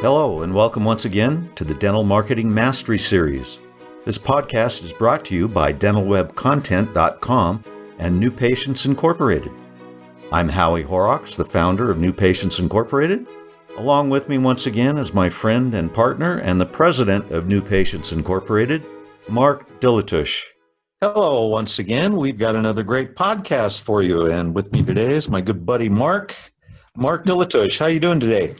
Hello, and welcome once again to the Dental Marketing Mastery Series. This podcast is brought to you by dentalwebcontent.com and New Patients Incorporated. I'm Howie Horrocks, the founder of New Patients Incorporated. Along with me once again is my friend and partner and the president of New Patients Incorporated, Mark Dilatush. Hello once again. We've got another great podcast for you, and with me today is my good buddy Mark Dilatush. How you doing today?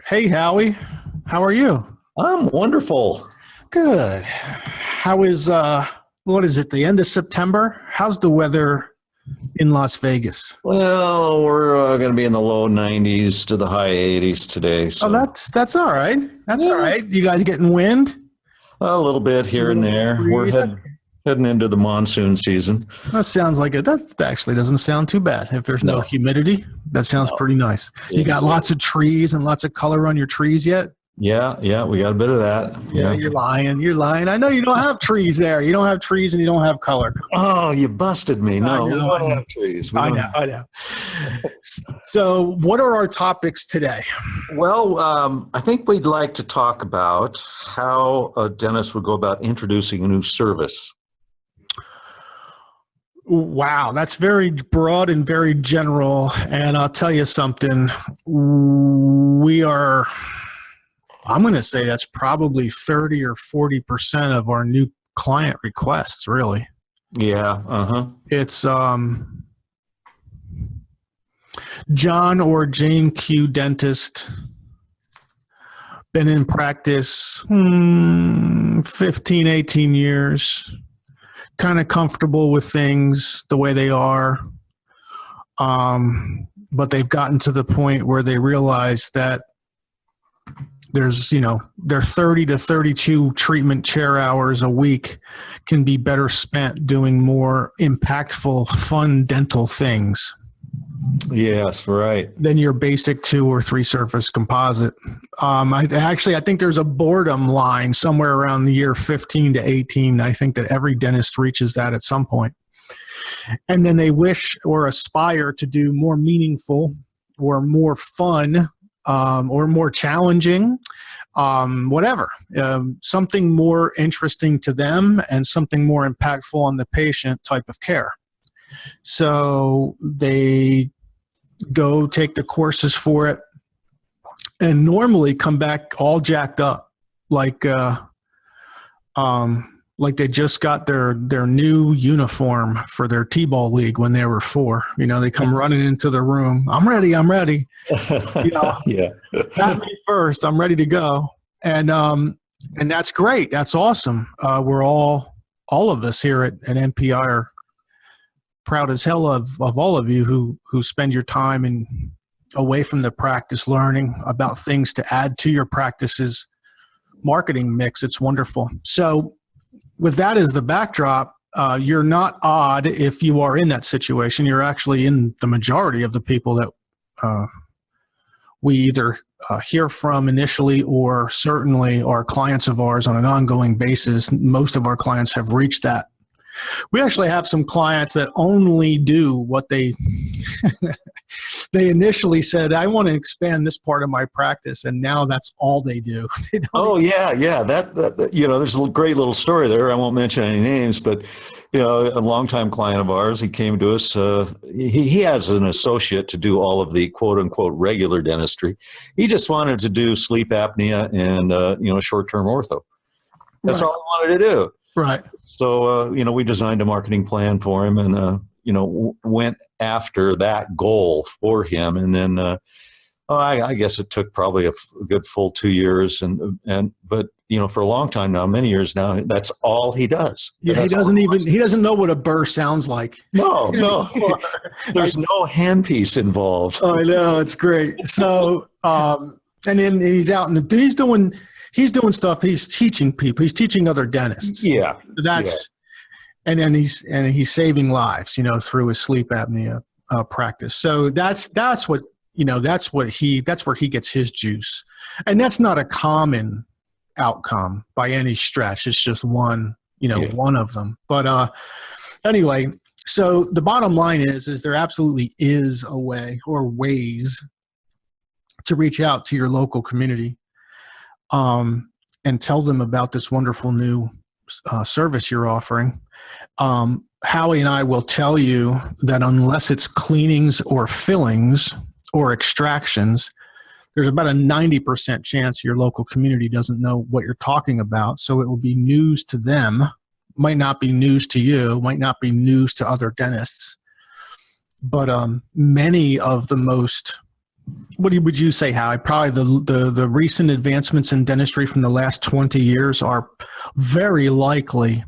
Hey, Howie. How are you? I'm wonderful. Good. How is, what is it, the end of September? How's the weather in Las Vegas? Well, we're going to be in the low 90s to the high 80s today. So. Oh, that's all right. That's all right. You guys getting wind? A little bit here and there. We're heading into the monsoon season. That sounds like it. That actually doesn't sound too bad. If there's no humidity, that sounds pretty nice. You got lots of trees and lots of color on your trees yet? Yeah, we got a bit of that. Yeah, you're lying. I know you don't have trees there. You don't have trees and you don't have color. Oh, you busted me. No, we don't have trees. I know. So what are our topics today? Well, I think we'd like to talk about how a dentist would go about introducing a new service. Wow, that's very broad and very general. And I'll tell you something. I'm going to say that's probably 30 or 40% of our new client requests, really. Yeah, It's John or Jane Q dentist, been in practice 15, 18 years, kind of comfortable with things the way they are. But they've gotten to the point where they realize that there's, their 30 to 32 treatment chair hours a week can be better spent doing more impactful, fun dental things. Yes, right. Than your basic 2 or 3 surface composite. I think there's a boredom line somewhere around the year 15 to 18. I think that every dentist reaches that at some point. And then they wish or aspire to do more meaningful or more fun or more challenging, whatever, something more interesting to them and something more impactful on the patient type of care. So they go take the courses for it and normally come back all jacked up, like they just got their new uniform for their T-ball league when they were 4. They come running into the room. I'm ready. Yeah. Not me first. I'm ready to go. And that's great. That's awesome. We're all of us here at NPI are proud as hell of all of you who spend your time and away from the practice learning about things to add to your practice's marketing mix. It's wonderful. So with that as the backdrop, you're not odd if you are in that situation. You're actually in the majority of the people that we either hear from initially or certainly are clients of ours on an ongoing basis. Most of our clients have reached that. We actually have some clients that only do what they initially said, I want to expand this part of my practice, and now that's all they do. Yeah. That there's a great little story there. I won't mention any names, but a longtime client of ours, he came to us. He has an associate to do all of the quote unquote regular dentistry. He just wanted to do sleep apnea and short-term ortho. That's all he wanted to do. Right. So, we designed a marketing plan for him and, went after that goal for him. And then, I guess it took probably a good full 2 years. But for a long time now, many years now, that's all he does. Yeah, he doesn't know what a burr sounds like. No. There's no handpiece involved. Oh, I know. It's great. So, and then he's out he's doing stuff. He's teaching people. He's teaching other dentists. Yeah. And then he's saving lives, through his sleep apnea practice. So that's where he gets his juice. And that's not a common outcome by any stretch. It's just one of them. But anyway, so the bottom line is there absolutely is a way or ways to reach out to your local community. and tell them about this wonderful new service you're offering. Howie and I will tell you that unless it's cleanings or fillings or extractions, there's about a 90% chance your local community doesn't know what you're talking about. So it will be news to them, might not be news to you, might not be news to other dentists. But many of the most, what would you say, Howie? Probably the recent advancements in dentistry from the last 20 years are very likely,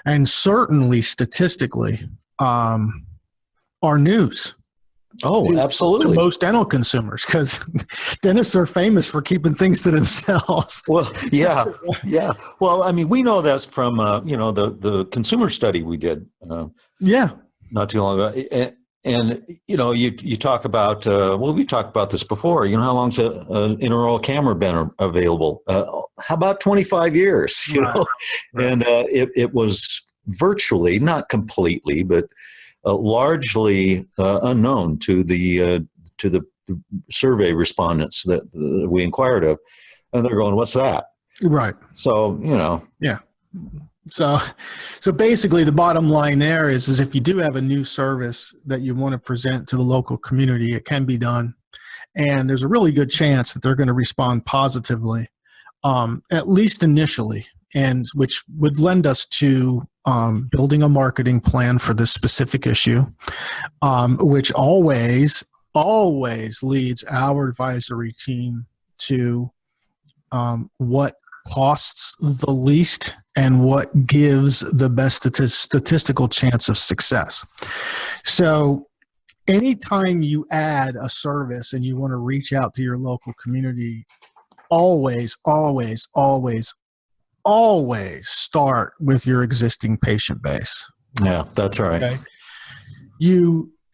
and certainly statistically, are news. Oh, absolutely. To most dental consumers, because dentists are famous for keeping things to themselves. Well, yeah. Well, I mean, we know that's from, the consumer study we did. Not too long ago. And you talk about, we talked about this before, how long's an intraoral camera been available? How about 25 years, know? Right. And it was virtually, not completely, but largely unknown to the survey respondents that we inquired of. And they're going, what's that? Right. So, Yeah. So basically the bottom line there is if you do have a new service that you want to present to the local community, it can be done. And there's a really good chance that they're going to respond positively, at least initially, and which would lend us to building a marketing plan for this specific issue, which always leads our advisory team to what costs the least and what gives the best statistical chance of success. So anytime you add a service and you want to reach out to your local community, always start with your existing patient base. Yeah, that's right. Okay?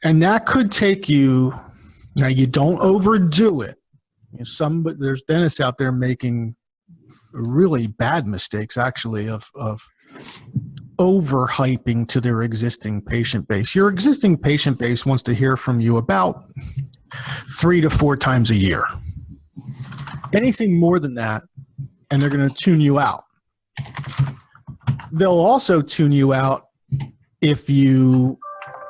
And that could take you, now you don't overdo it. There's dentists out there making really bad mistakes, actually, of overhyping to their existing patient base. Your existing patient base wants to hear from you about 3 to 4 times a year. Anything more than that, and they're going to tune you out. They'll also tune you out if you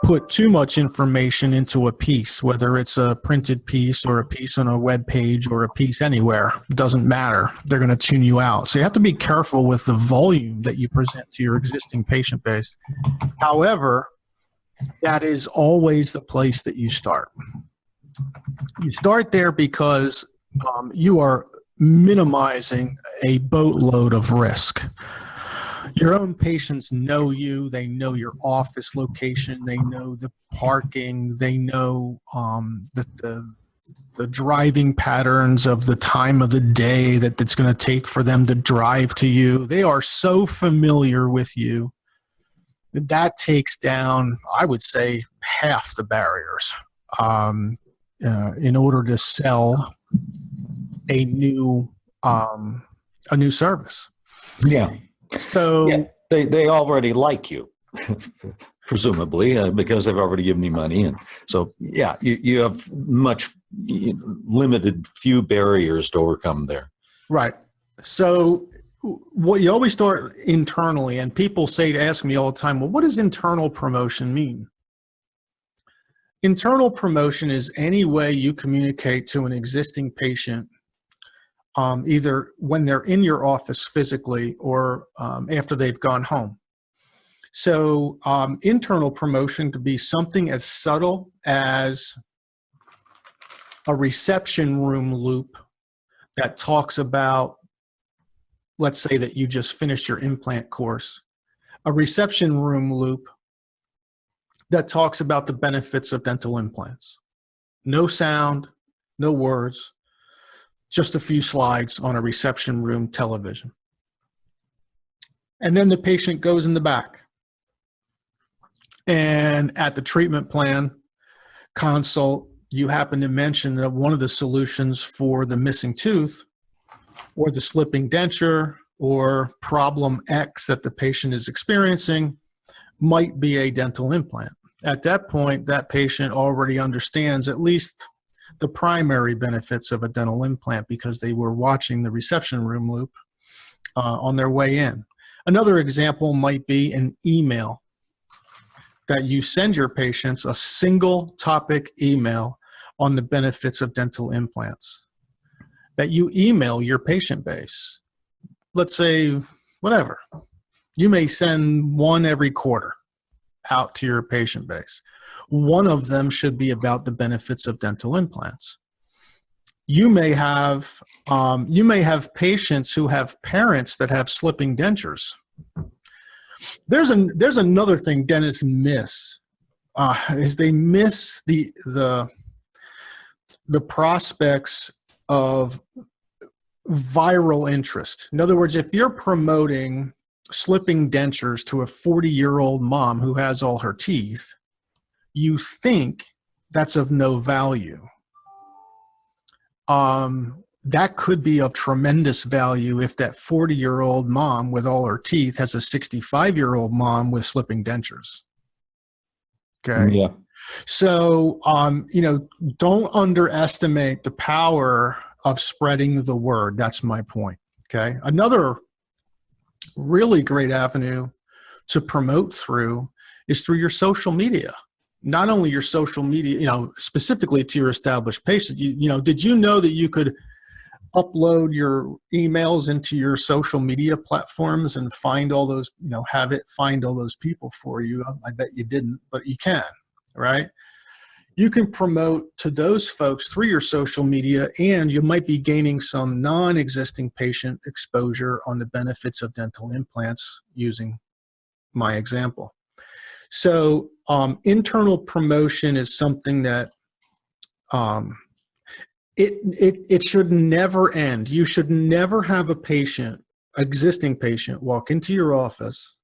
put too much information into a piece, whether it's a printed piece or a piece on a web page or a piece anywhere. It doesn't matter. They're going to tune you out. So you have to be careful with the volume that you present to your existing patient base. However, that is always the place that you start. You start there because you are minimizing a boatload of risk. Your own patients know you. They know your office location. They know the parking. They know the driving patterns of the time of the day that it's going to take for them to drive to you. They are so familiar with you. That takes down, I would say, half the barriers in order to sell a new service. Yeah. So yeah, they already like you, presumably, because they've already given you money, and so you have limited few barriers to overcome there. Right. So what you always start internally, and people ask me all the time, well, what does internal promotion mean? Internal promotion is any way you communicate to an existing patient, either when they're in your office physically or after they've gone home. So internal promotion could be something as subtle as a reception room loop that talks about, let's say that you just finished your implant course, a reception room loop that talks about the benefits of dental implants. No sound, no words, just a few slides on a reception room television. And then the patient goes in the back. And at the treatment plan consult, you happen to mention that one of the solutions for the missing tooth or the slipping denture or problem X that the patient is experiencing might be a dental implant. At that point, that patient already understands at least the primary benefits of a dental implant because they were watching the reception room loop on their way in. Another example might be an email that you send your patients, a single topic email on the benefits of dental implants that you email your patient base. Let's say, whatever. You may send one every quarter out to your patient base. One of them should be about the benefits of dental implants. You may have patients who have parents that have slipping dentures. There's another thing dentists miss, is they miss the prospects of viral interest. In other words, if you're promoting slipping dentures to a 40-year-old mom who has all her teeth, you think that's of no value. That could be of tremendous value if that 40-year-old mom with all her teeth has a 65-year-old mom with slipping dentures. Okay. Yeah. So, don't underestimate the power of spreading the word. That's my point. Okay. Another really great avenue to promote through is through your social media. Not only your social media, specifically to your established patients. Did you know that you could upload your emails into your social media platforms and find all those, have it find all those people for you? I bet you didn't, but you can, right? You can promote to those folks through your social media, and you might be gaining some non-existing patient exposure on the benefits of dental implants using my example. So internal promotion is something that it should never end. You should never have a existing patient, walk into your office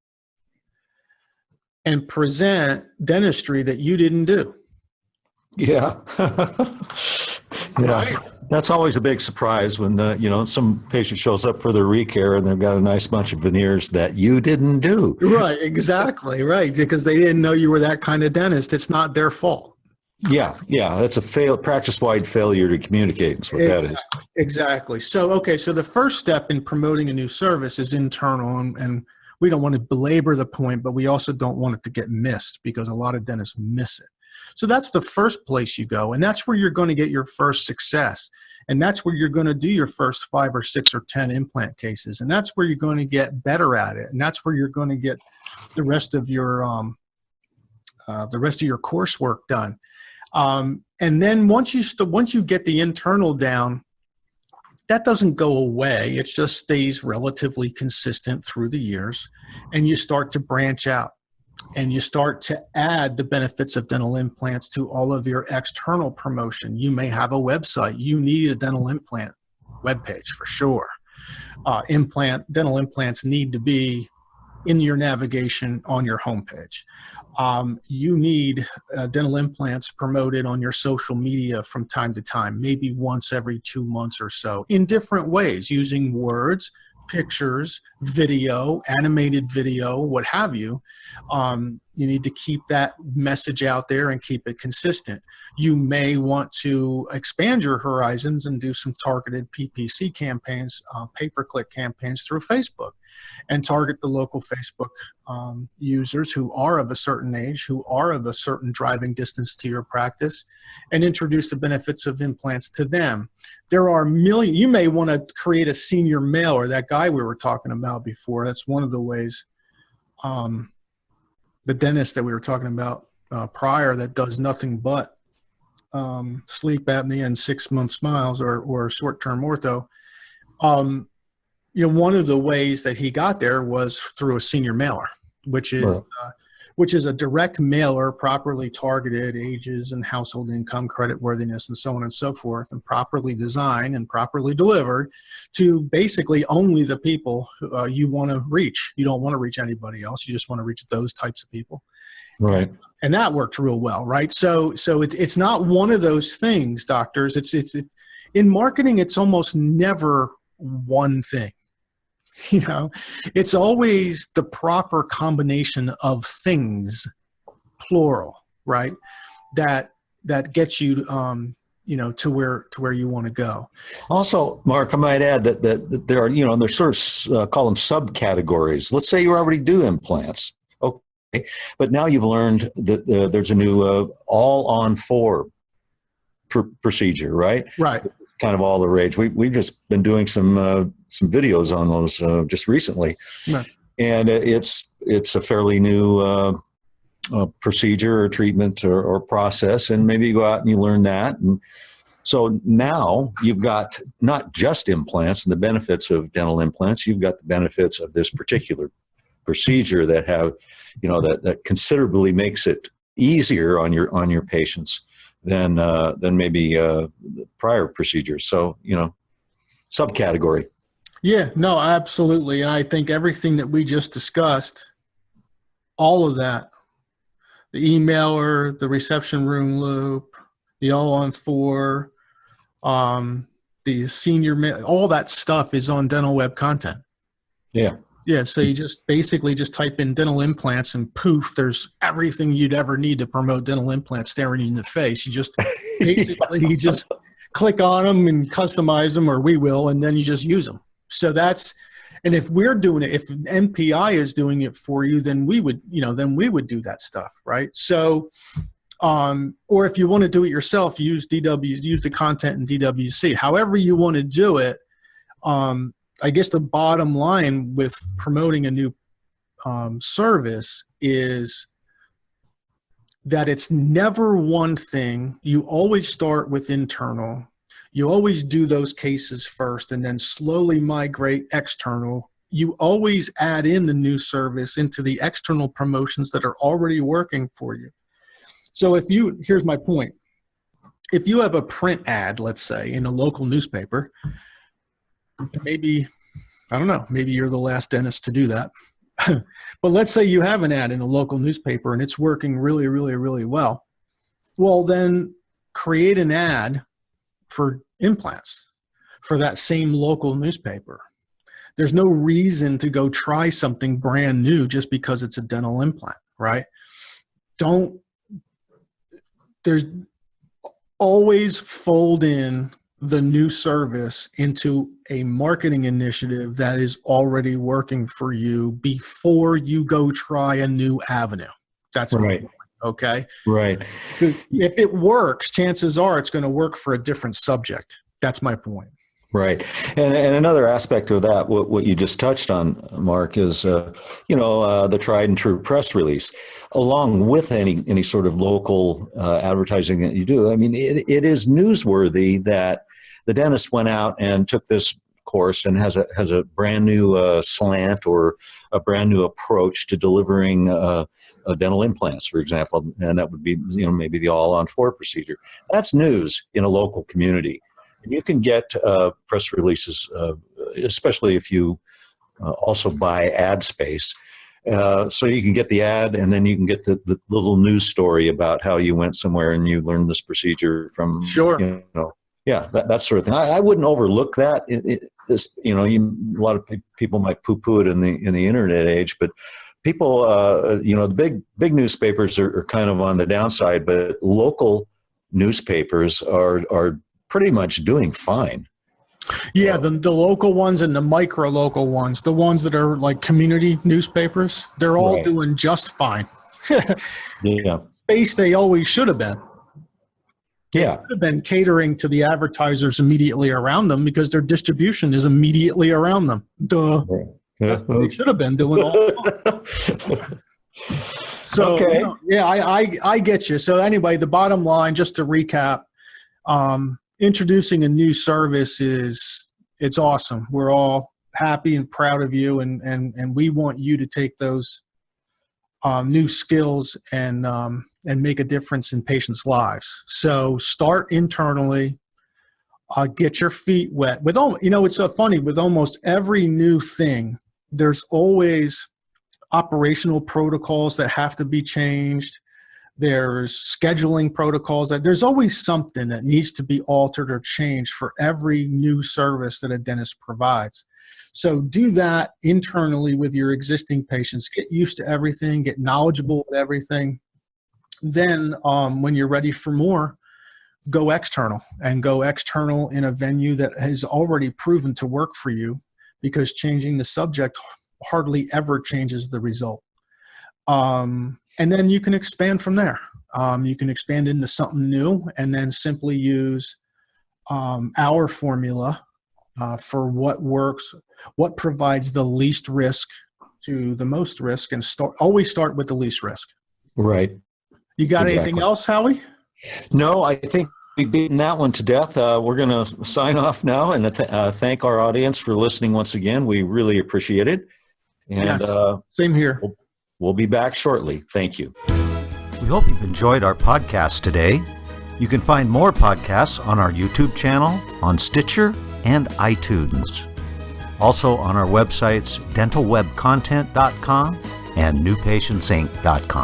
and present dentistry that you didn't do. Yeah. Yeah. That's always a big surprise when, some patient shows up for their recare and they've got a nice bunch of veneers that you didn't do. Right. Exactly. Right. Because they didn't know you were that kind of dentist. It's not their fault. Yeah. Yeah. That's a practice-wide failure to communicate is what that is. Exactly. So the first step in promoting a new service is internal, and we don't want to belabor the point, but we also don't want it to get missed because a lot of dentists miss it. So that's the first place you go, and that's where you're going to get your first success, and that's where you're going to do your first 5 or 6 or 10 implant cases, and that's where you're going to get better at it, and that's where you're going to get the rest of your coursework done. And then once you get the internal down, that doesn't go away. It just stays relatively consistent through the years, and you start to branch out. And you start to add the benefits of dental implants to all of your external promotion. You may have a website. You need a dental implant webpage for sure. Dental implants need to be in your navigation on your homepage. You need dental implants promoted on your social media from time to time, maybe once every 2 months or so, in different ways, using words, pictures, video, animated video, what have you. You need to keep that message out there and keep it consistent. You may want to expand your horizons and do some targeted PPC campaigns, pay-per-click campaigns through Facebook, and target the local Facebook users who are of a certain age, who are of a certain driving distance to your practice, and introduce the benefits of implants to them. There are millions. You may want to create a senior mailer, that guy we were talking about before. That's one of the ways. The dentist that we were talking about prior that does nothing but sleep apnea and 6-month smiles or short-term ortho. One of the ways that he got there was through a senior mailer, which is a direct mailer, properly targeted ages and household income, creditworthiness, and so on and so forth, and properly designed and properly delivered to basically only the people you want to reach. You don't want to reach anybody else. You just want to reach those types of people. Right. And that worked real well, right? So it's not one of those things, doctors. It's in marketing, it's almost never one thing. It's always the proper combination of things, plural, right? That gets you to where you want to go. Also, Mark, I might add that there are, there's sort of call them subcategories. Let's say you already do implants. Okay. But now you've learned that there's a new all-on-4 procedure, right? Right. Kind of all the rage. We've just been doing some videos on those just recently. Right. And it's a fairly new procedure or treatment or process, and maybe you go out and you learn that. And so now you've got not just implants and the benefits of dental implants, you've got the benefits of this particular procedure that have, that considerably makes it easier on your patients than maybe prior procedures. So, subcategory. Yeah, no, absolutely. And I think everything that we just discussed, all of that, the emailer, the reception room loop, the all-on-4, the senior, all that stuff is on Dental Web content. Yeah. Yeah, so you just basically just type in dental implants and poof, there's everything you'd ever need to promote dental implants staring you in the face. You just basically you just click on them and customize them, or we will, and then you just use them. So and if we're doing it, if NPI is doing it for you, then we would do that stuff, right? So, or if you want to do it yourself, use the content in DWC. However you want to do it. I guess the bottom line with promoting a new service is that it's never one thing. You always start with internal. You always do those cases first and then slowly migrate external. You always add in the new service into the external promotions that are already working for you. So here's my point. If you have a print ad, let's say, in a local newspaper, maybe, I don't know, maybe you're the last dentist to do that. But let's say you have an ad in a local newspaper and it's working really, really, really well. Well, then create an ad for implants for that same local newspaper. There's no reason to go try something brand new just because it's a dental implant, right? There's always fold in the new service into a marketing initiative that is already working for you before you go try a new avenue. That's right. Okay. Right. If it works, chances are it's going to work for a different subject. That's my point. Right. And another aspect of that, what you just touched on, Mark, is, the tried and true press release, along with any sort of local advertising that you do. I mean, it is newsworthy that the dentist went out and took this course and has a brand new slant or a brand new approach to delivering dental implants, for example, and that would be maybe the all-on-4 procedure. That's news in a local community. And you can get press releases, especially if you also buy ad space. So you can get the ad, and then you can get the little news story about how you went somewhere and you learned this procedure from. Sure. Yeah, that sort of thing. I wouldn't overlook that. A lot of people might poo-poo it in the internet age, but people, the big newspapers are kind of on the downside, but local newspapers are pretty much doing fine. Yeah, the local ones and the micro local ones, the ones that are like community newspapers, they're all doing just fine. Yeah, space they always should have been. Yeah. They could have been catering to the advertisers immediately around them because their distribution is immediately around them. Duh. That's what they should have been doing all along. So, okay. I get you. So anyway, the bottom line, just to recap, introducing a new service it's awesome. We're all happy and proud of you, and we want you to take those new skills and make a difference in patients' lives. So start internally, get your feet wet. It's so funny, with almost every new thing, there's always operational protocols that have to be changed. There's scheduling protocols. There's always something that needs to be altered or changed for every new service that a dentist provides. So do that internally with your existing patients. Get used to everything, get knowledgeable with everything. Then when you're ready for more, go external in a venue that has already proven to work for you, because changing the subject hardly ever changes the result. And then you can expand from there. You can expand into something new and then simply use our formula for what works, what provides the least risk to the most risk, and always start with the least risk. Right. You got anything else, Howie? No, I think we've beaten that one to death. We're going to sign off now and thank our audience for listening once again. We really appreciate it. And yes, same here. We'll be back shortly. Thank you. We hope you've enjoyed our podcast today. You can find more podcasts on our YouTube channel, on Stitcher, and iTunes. Also on our websites, dentalwebcontent.com and newpatientsinc.com.